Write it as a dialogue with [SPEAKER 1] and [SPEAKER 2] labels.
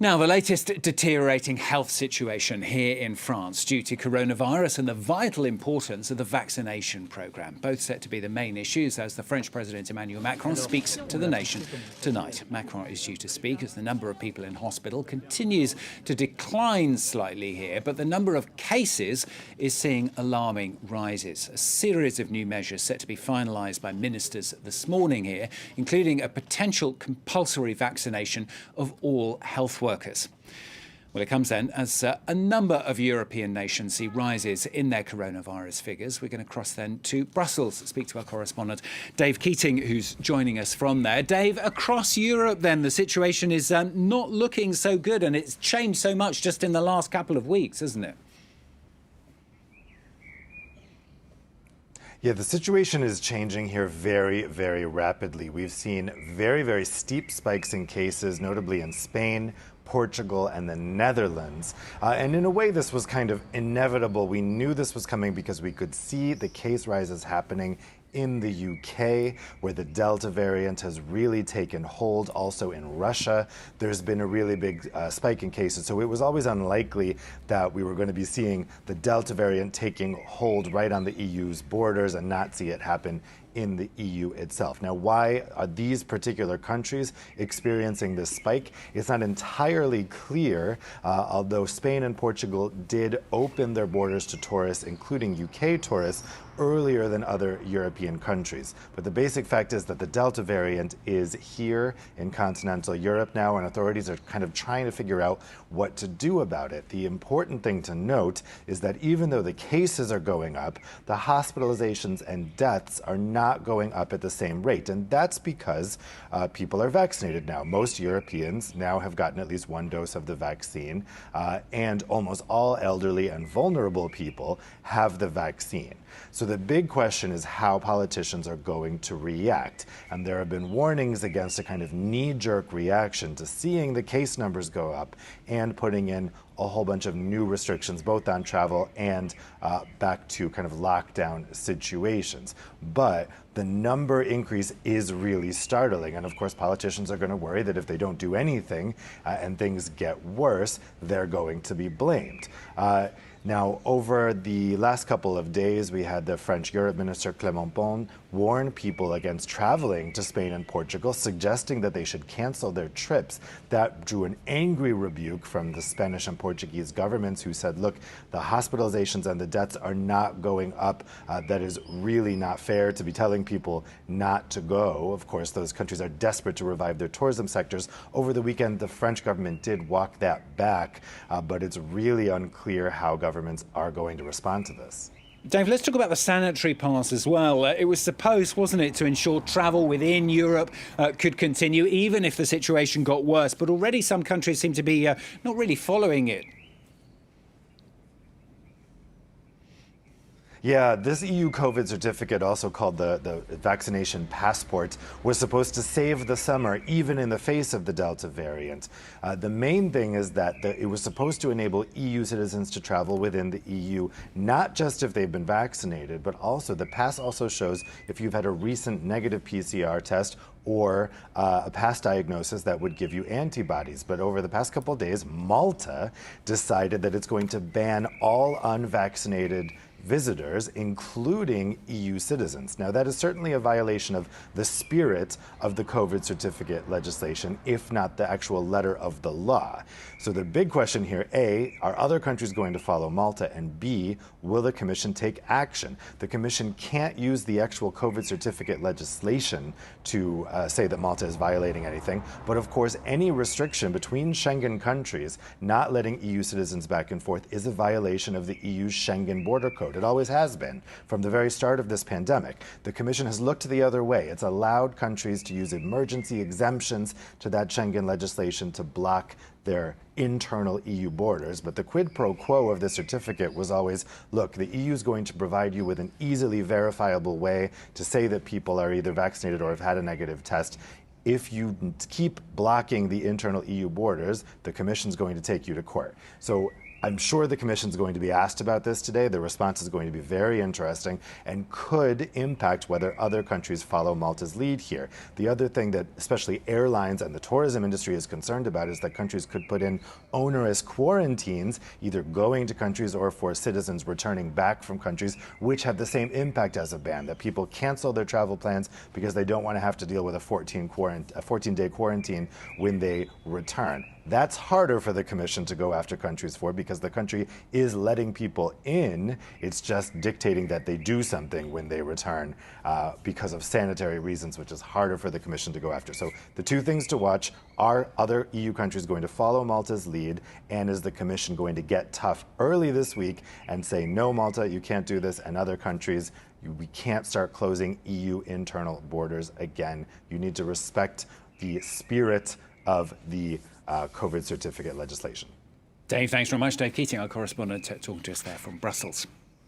[SPEAKER 1] Now, the latest deteriorating health situation here in France due to coronavirus and the vital importance of the vaccination programme, both set to be the main issues as the French President Emmanuel Macron speaks to the nation tonight. Macron is due to speak as the number of people in hospital continues to decline slightly here, but the number of cases is seeing alarming rises. A series of new measures set to be finalised by ministers this morning here, including a potential compulsory vaccination of all health workers. Well, it comes then as a number of European nations see rises in their coronavirus figures. We're going to cross then to Brussels, speak to our correspondent Dave Keating, who's joining us from there. Dave, across Europe then, the situation is not looking so good, and it's changed so much just in the last couple of weeks, isn't it?
[SPEAKER 2] Yeah, the situation is changing here very, very rapidly. We've seen very, very steep spikes in cases, notably in Spain, Portugal, and the Netherlands. And in a way, this was kind of inevitable. We knew this was coming because we could see the case rises happening in the UK, where the Delta variant has really taken hold. Also in Russia, there's been a really big spike in cases. So it was always unlikely that we were going to be seeing the Delta variant taking hold right on the EU's borders and not see it happen in the EU itself. Now, why are these particular countries experiencing this spike? It's not entirely clear, although Spain and Portugal did open their borders to tourists, including UK tourists, earlier than other European countries. But the basic fact is that the Delta variant is here in continental Europe now, and authorities are kind of trying to figure out what to do about it. The important thing to note is that even though the cases are going up, the hospitalizations and deaths are not going up at the same rate. And that's because people are vaccinated now. Most Europeans now have gotten at least one dose of the vaccine, and almost all elderly and vulnerable people have the vaccine. So the big question is how politicians are going to react. And there have been warnings against a kind of knee-jerk reaction to seeing the case numbers go up and putting in a whole bunch of new restrictions, both on travel and back to kind of lockdown situations. But the number increase is really startling. And of course, politicians are going to worry that if they don't do anything and things get worse, they're going to be blamed. Now, over the last couple of days, we had the French Europe Minister Clément Beaune warn people against traveling to Spain and Portugal, suggesting that they should cancel their trips. That drew an angry rebuke from the Spanish and Portuguese governments, who said, look, the hospitalizations and the deaths are not going up. That is really not fair to be telling people not to go. Of course, those countries are desperate to revive their tourism sectors. Over the weekend, the French government did walk that back, but it's really unclear how governments are going to respond to this.
[SPEAKER 1] Dave, let's talk about the sanitary pass as well. It was supposed, wasn't it, to ensure travel within Europe could continue, even if the situation got worse. But already some countries seem to be not really following it.
[SPEAKER 2] Yeah, this EU COVID certificate, also called the vaccination passport, was supposed to save the summer, even in the face of the Delta variant. The main thing is that it was supposed to enable EU citizens to travel within the EU, not just if they've been vaccinated, but also the pass also shows if you've had a recent negative PCR test or a past diagnosis that would give you antibodies. But over the past couple of days, Malta decided that it's going to ban all unvaccinated visitors, including EU citizens. Now, that is certainly a violation of the spirit of the COVID certificate legislation, if not the actual letter of the law. So the big question here, A, are other countries going to follow Malta? And B, will the Commission take action? The Commission can't use the actual COVID certificate legislation to say that Malta is violating anything. But of course, any restriction between Schengen countries not letting EU citizens back and forth is a violation of the EU's Schengen border code. It always has been from the very start of this pandemic. The Commission has looked the other way. It's allowed countries to use emergency exemptions to that Schengen legislation to block their internal EU borders. But the quid pro quo of this certificate was always, look, the EU is going to provide you with an easily verifiable way to say that people are either vaccinated or have had a negative test. If you keep blocking the internal EU borders, the Commission's going to take you to court. So I'm sure the Commission's going to be asked about this today. The response is going to be very interesting and could impact whether other countries follow Malta's lead here. The other thing that especially airlines and the tourism industry is concerned about is that countries could put in onerous quarantines, either going to countries or for citizens returning back from countries, which have the same impact as a ban, that people cancel their travel plans because they don't want to have to deal with a 14-day quarantine when they return. That's harder for the Commission to go after countries for because the country is letting people in. It's just dictating that they do something when they return because of sanitary reasons, which is harder for the Commission to go after. So the two things to watch: are other EU countries going to follow Malta's lead, and is the Commission going to get tough early this week and say, no, Malta, you can't do this, and other countries, we can't start closing EU internal borders again. You need to respect the spirit of the COVID certificate legislation.
[SPEAKER 1] Dave, thanks very much. Dave Keating, our correspondent, talking to us there from Brussels.